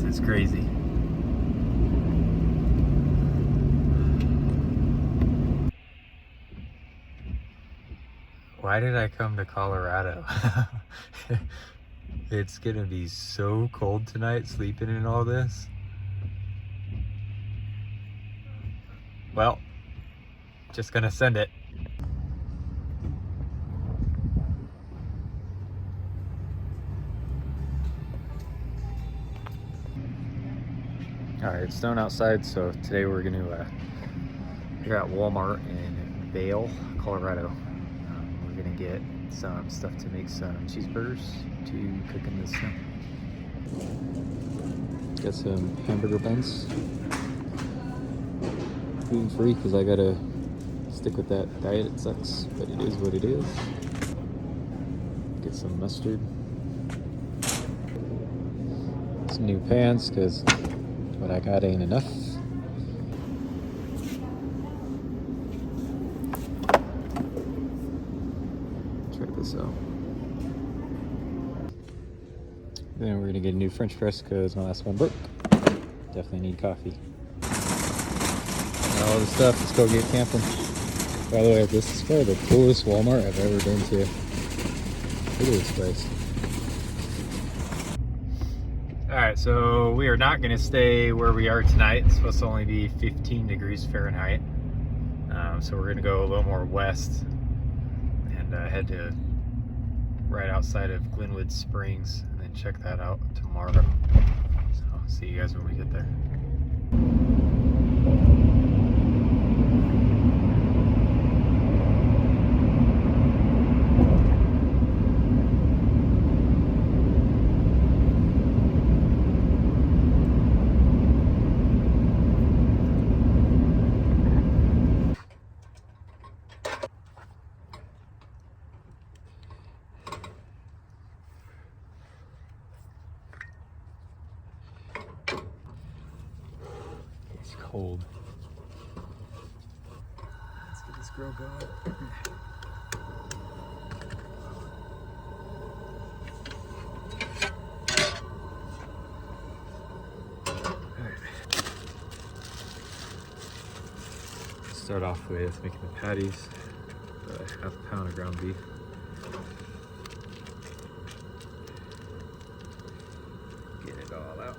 It's crazy. Why did I come to Colorado? It's gonna be so cold tonight, sleeping in all this. Well, just gonna send it. All right, it's snowing outside, so today we're gonna here at Walmart in Vail, Colorado. We're gonna get some stuff to make some cheeseburgers to cook in the snow. Got some hamburger buns. Gluten free because I gotta stick with that diet. It sucks, but it is what it is. Get some mustard. Some new pans because what I got ain't enough. Try this out. Then we're gonna get a new French press because my last one broke. Definitely need coffee. And all the stuff. Let's go get camping. By the way, this is probably the coolest Walmart I've ever been to. Look at this place. Alright, so we are not going to stay where we are tonight. It's supposed to only be 15 degrees Fahrenheit. So we're going to go a little more west and head to right outside of Glenwood Springs and then check that out tomorrow. So I'll see you guys when we get there. It's cold. Let's get this grill going. Start off with making the patties, half a pound of ground beef. Get it all out.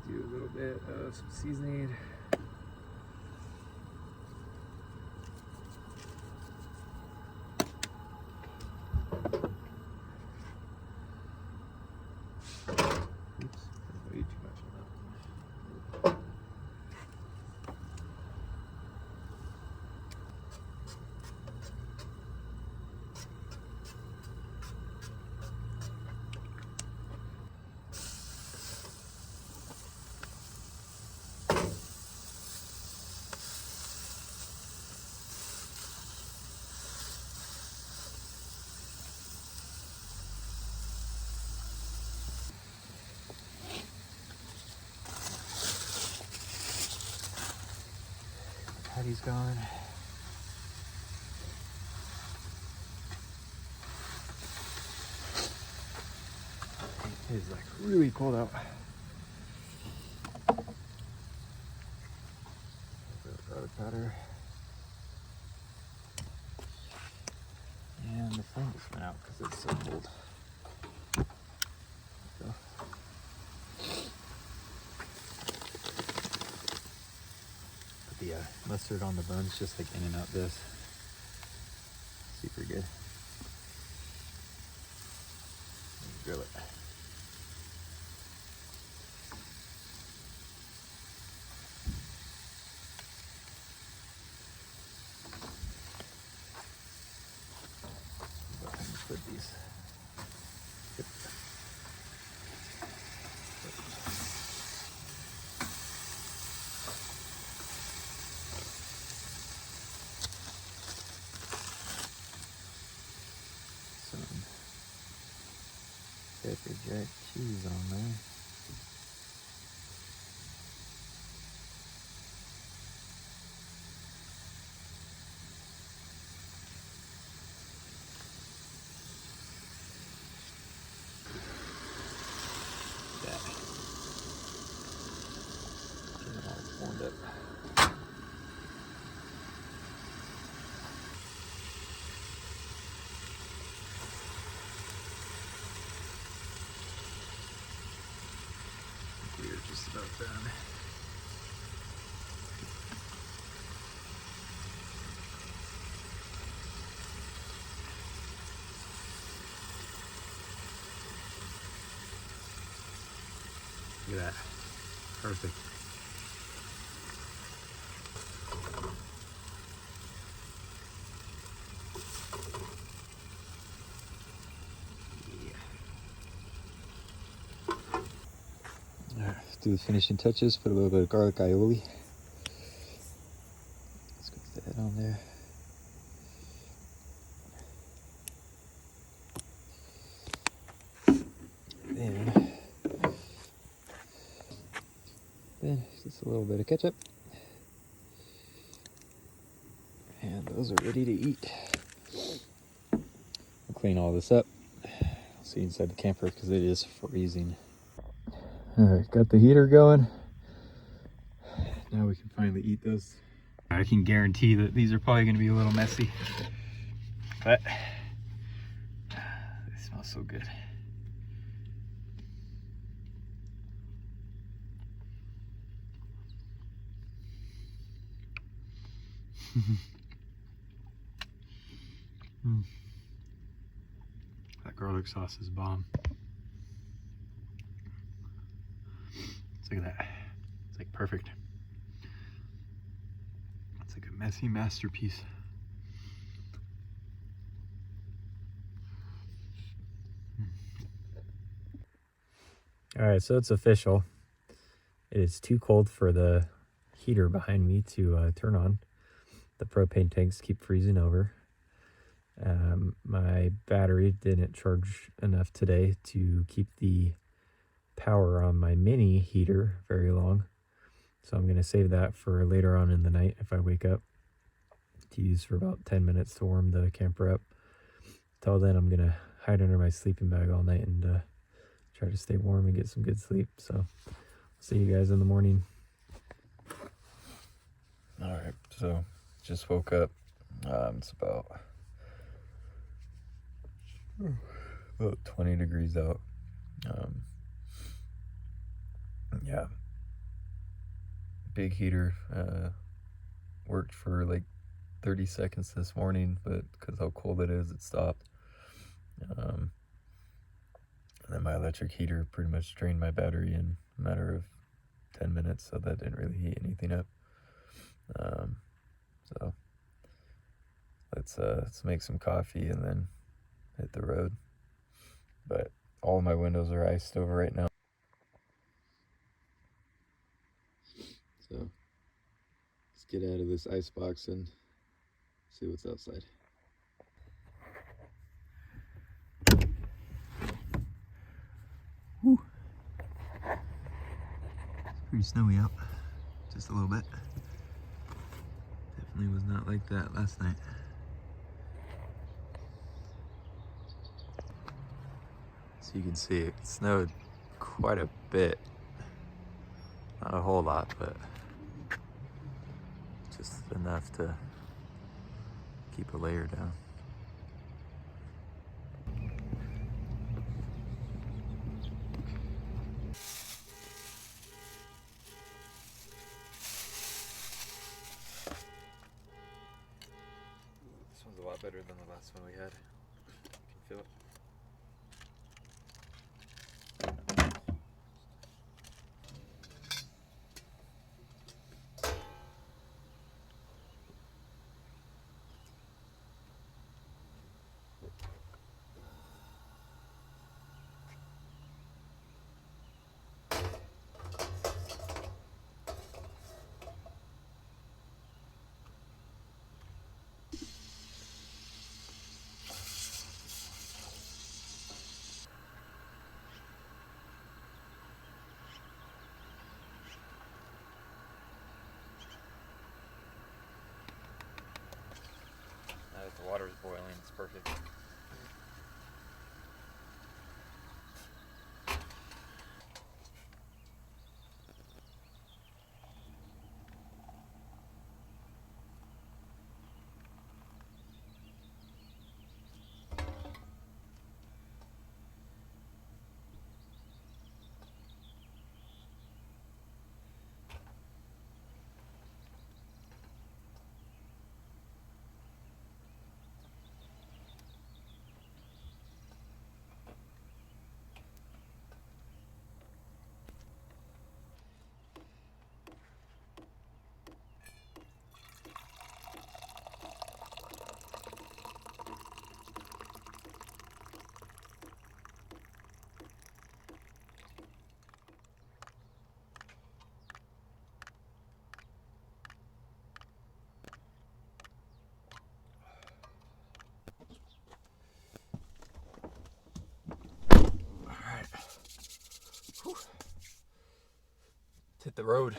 Do a little bit of some seasoning. Oops, way too much on that. Patty's gone. It is like really cold out. Garlic powder. And the phone just went out because it's so cold. There we go. Put the mustard on the buns, just like In and Out does. Super good. Grill it. that cheese on there. Yeah. Get it all warmed up. We're just about done. Look at that. Perfect. Yeah. Alright, do the finishing touches. Put a little bit of garlic aioli. Let's go with that on there. Then just a little bit of ketchup. And those are ready to eat. I'll clean all this up. I'll see inside the camper because it is freezing. Alright, got the heater going. Now we can finally eat those. I can guarantee that these are probably going to be a little messy, but they smell so good. That garlic sauce is bomb. Look at that. It's like perfect. It's like a messy masterpiece. All right, so it's official. It is too cold for the heater behind me to turn on. The propane tanks keep freezing over. My battery didn't charge enough today to keep the power on my mini heater very long. So I'm going to save that for later on in the night if I wake up, to use for about 10 minutes to warm the camper up. Till then, I'm going to hide under my sleeping bag all night and try to stay warm and get some good sleep. So see you guys in the morning. All right, so just woke up. It's about 20 degrees out. Yeah, big heater. Worked for like 30 seconds this morning, but because how cold it is, it stopped. And then my electric heater pretty much drained my battery in a matter of 10 minutes, so that didn't really heat anything up. So let's make some coffee and then hit the road. But all of my windows are iced over right now. So let's get out of this ice box and see what's outside. Whew. It's pretty snowy out, just a little bit. Definitely was not like that last night. So you can see it snowed quite a bit. Not a whole lot, but just enough to keep a layer down. This one's a lot better than the last one we had. You can feel it. water is boiling. It's perfect. Hit the road.